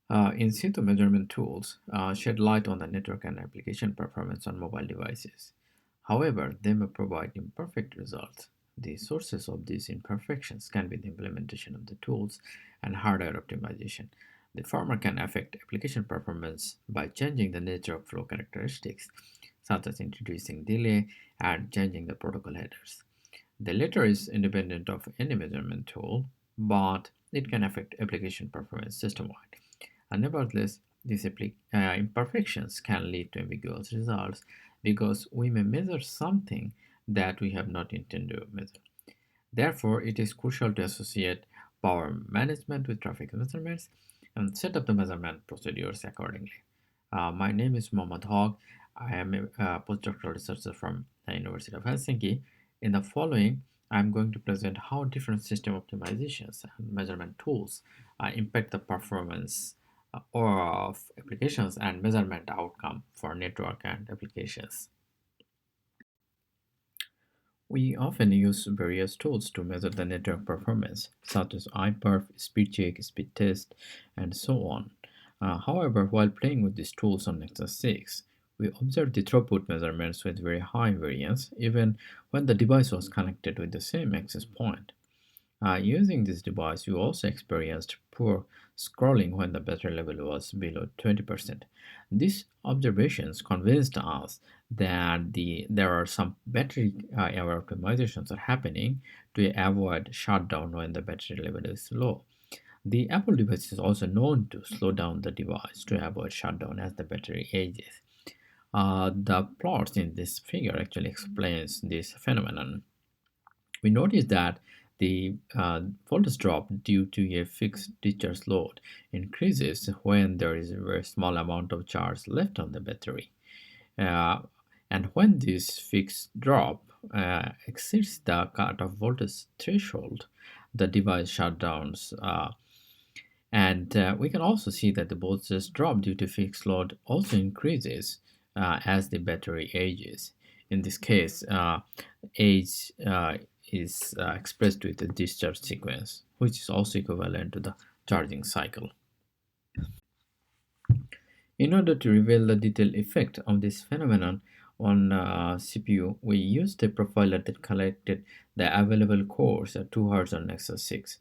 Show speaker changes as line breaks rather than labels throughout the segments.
In situ measurement tools shed light on the network and application performance on mobile devices. However, they may provide imperfect results. The sources of these imperfections can be the implementation of the tools and hardware optimization. The former can affect application performance by changing the nature of flow characteristics, such as introducing delay and changing the protocol headers. The latter is independent of any measurement tool, but it can affect application performance system-wide. Nevertheless, these imperfections can lead to ambiguous results because we may measure something that we have not intended to measure. Therefore, it is crucial to associate power management with traffic measurements and set up the measurement procedures accordingly. My name is Mohammad Hoque. I am a postdoctoral researcher from the University of Helsinki. In the following, I'm going to present how different system optimizations and measurement tools impact the performance of applications and measurement outcome for network and applications. We often use various tools to measure the network performance, such as iPerf, speed check, speed test, and so on. However, while playing with these tools on Nexus 6, we observed the throughput measurements with very high variance, even when the device was connected with the same access point. Using this device, we also experienced poor scrolling when the battery level was below 20%. These observations convinced us that there are some battery error optimizations are happening to avoid shutdown when the battery level is low. The Apple device is also known to slow down the device to avoid shutdown as the battery ages. The plots in this figure actually explains this phenomenon. We notice that the voltage drop due to a fixed discharge load increases when there is a very small amount of charge left on the battery. Uh, and when this fixed drop exceeds the cutoff voltage threshold, the device shutdowns. And we can also see that the voltage drop due to fixed load also increases as the battery ages. In this case, age is expressed with the discharge sequence, which is also equivalent to the charging cycle. In order to reveal the detailed effect of this phenomenon on CPU, we used a profiler that collected the available cores at 2 Hz on Nexus 6.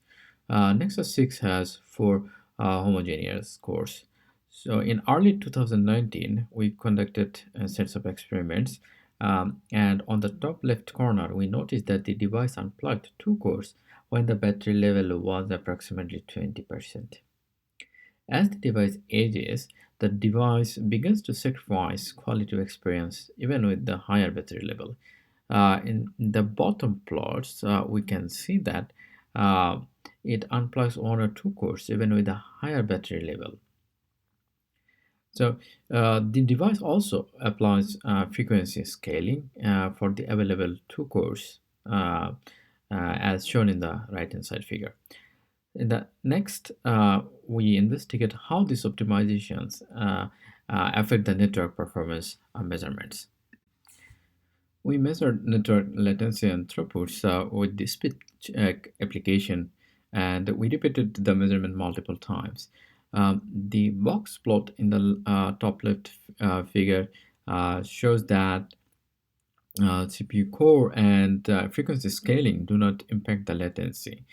Nexus 6 has 4 homogeneous cores. So in early 2019, we conducted a sets of experiments, and on the top left corner, we noticed that the device unplugged 2 cores when the battery level was approximately 20%. As the device ages, the device begins to sacrifice quality of experience even with the higher battery level. In the bottom plots, we can see that uh, it unplugs 1 or 2 cores even with a higher battery level. So the device also applies frequency scaling for the available 2 cores as shown in the right hand side figure. In the next, we investigate how these optimizations affect the network performance measurements. We measured network latency and throughputs with the speed check application, and we repeated the measurement multiple times. The box plot in the top left figure shows that CPU core and frequency scaling do not impact the latency.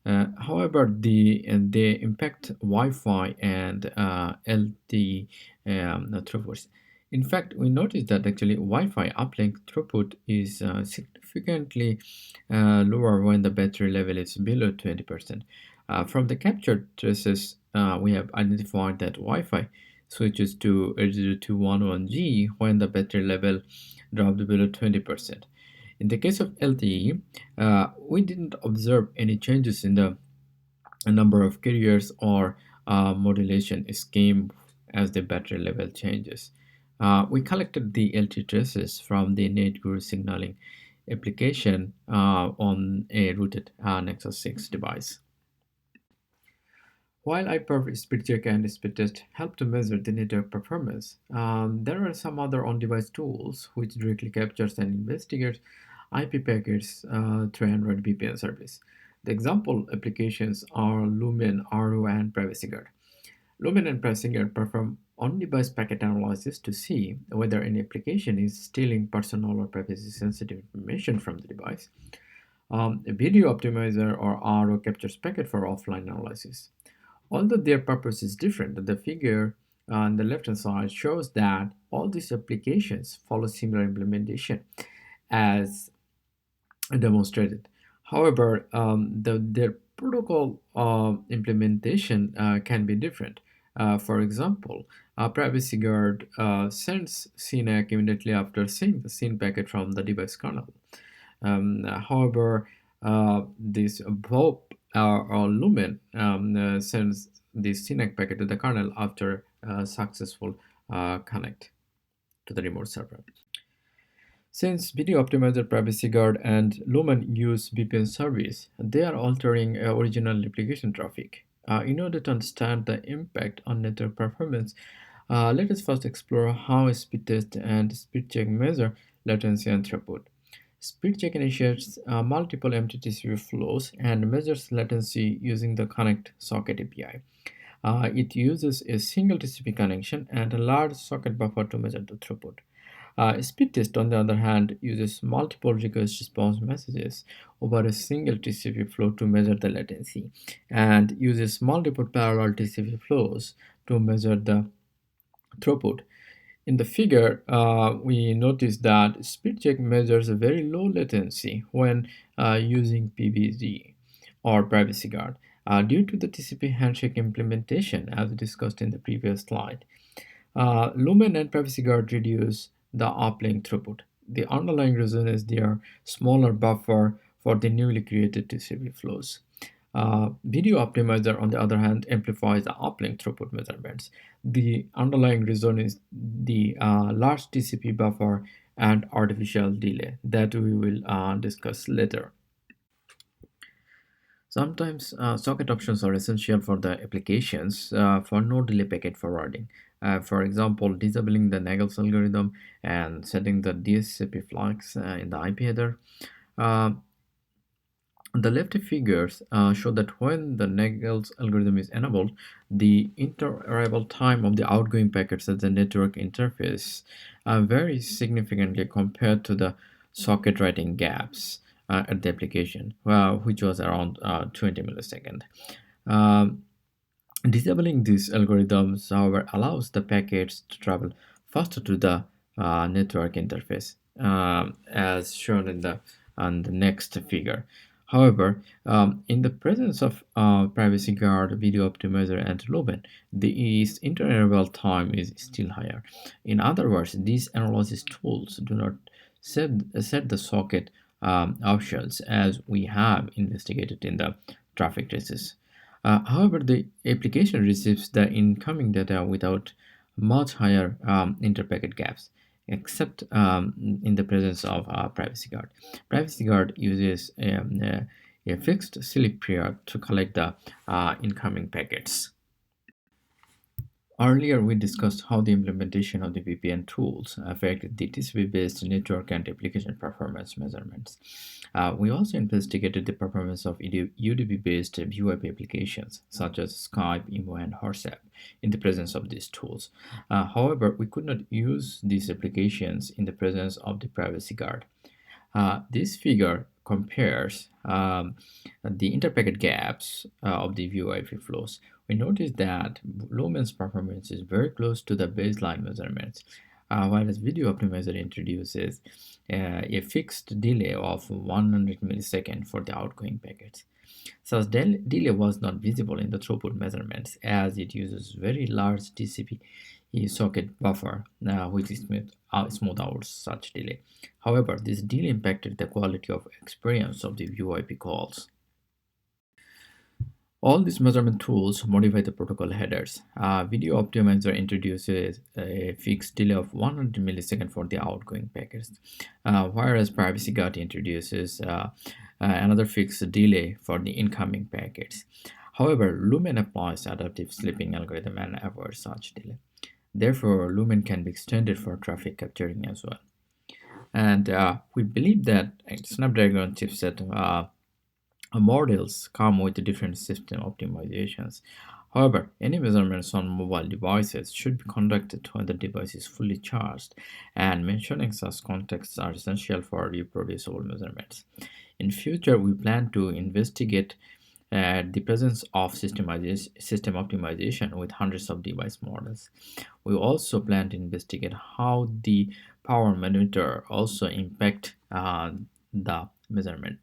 However, they impact Wi-Fi and LTE throughputs. In fact, we noticed that actually Wi-Fi uplink throughput is significantly lower when the battery level is below 20%. From the captured traces, we have identified that Wi-Fi switches to 802.11g when the battery level dropped below 20%. In the case of LTE, we didn't observe any changes in the number of carriers or modulation scheme as the battery level changes. We collected the LTE traces from the NetGuru signaling application on a rooted Nexus 6 device. While iPerf, SpeedCheck, and SpeedTest help to measure the network performance, there are some other on-device tools which directly captures and investigates IP packets through Android VPN service. The example applications are Lumen, RO, and PrivacyGuard. Lumen and PrivacyGuard perform on-device packet analysis to see whether an application is stealing personal or privacy-sensitive information from the device. A video optimizer or RO captures packet for offline analysis. Although their purpose is different, the figure on the left-hand side shows that all these applications follow similar implementation as demonstrated. However, their protocol implementation can be different. For example, Privacy Guard sends CNAC immediately after seeing the scene packet from the device kernel. However, this VOP or Lumen sends the CNAC packet to the kernel after successful connect to the remote server. Since Video Optimizer, Privacy Guard, and Lumen use VPN service, they are altering original application traffic. In order to understand the impact on network performance, let us first explore how speed test and speed check measure latency and throughput. Speed check initiates multiple MTTCP flows and measures latency using the Connect Socket API. It uses a single TCP connection and a large socket buffer to measure the throughput. Speed test, on the other hand, uses multiple request response messages over a single TCP flow to measure the latency and uses multiple parallel TCP flows to measure the throughput. In the figure, we notice that speed check measures a very low latency when using PVG or Privacy Guard due to the TCP handshake implementation as discussed in the previous slide. Lumen and Privacy Guard reduce the uplink throughput. The underlying reason is their smaller buffer for the newly created TCP flows. Video Optimizer, on the other hand, amplifies the uplink throughput measurements. The underlying reason is the large TCP buffer and artificial delay that we will discuss later. Sometimes socket options are essential for the applications for no delay packet forwarding. For example, disabling the Nagel's algorithm and setting the DHCP flags in the IP header. Uh, the left figures show that when the Nagel's algorithm is enabled, the inter-arrival time of the outgoing packets at the network interface varies significantly compared to the socket writing gaps at the application, which was around 20 milliseconds. Um, Disabling these algorithms, however, allows the packets to travel faster to the network interface, as shown in on the next figure. However, in the presence of Privacy Guard, Video Optimizer, and Lumen, the interval time is still higher. In other words, these analysis tools do not set the socket options as we have investigated in the traffic traces. However, the application receives the incoming data without much higher interpacket gaps, except in the presence of Privacy Guard. Privacy Guard uses a fixed sleep period to collect the incoming packets. Earlier, we discussed how the implementation of the VPN tools affect the TCP-based network and application performance measurements. We also investigated the performance of UDP-based VoIP applications, such as Skype, Imo, and WhatsApp, in the presence of these tools. However, we could not use these applications in the presence of the Privacy Guard. This figure compares the interpacket gaps of the VoIP flows. We notice that Lumen's performance is very close to the baseline measurements, whereas Video Optimizer introduces a fixed delay of 100 milliseconds for the outgoing packets. Such delay was not visible in the throughput measurements as it uses very large TCP socket buffer, which smooth out such delay. However, this delay impacted the quality of experience of the VoIP calls. All these measurement tools modify the protocol headers. Video Optimizer introduces a fixed delay of 100 milliseconds for the outgoing packets, whereas Privacy Guard introduces another fixed delay for the incoming packets. However, Lumen applies adaptive sleeping algorithm and avoids such delay. Therefore, Lumen can be extended for traffic capturing as well. And we believe that Snapdragon chipset models come with different system optimizations. However, any measurements on mobile devices should be conducted when the device is fully charged, and mentioning such contexts are essential for reproducible measurements. In future, we plan to investigate the presence of system optimization with hundreds of device models. We also plan to investigate how the power monitor also impact the measurement.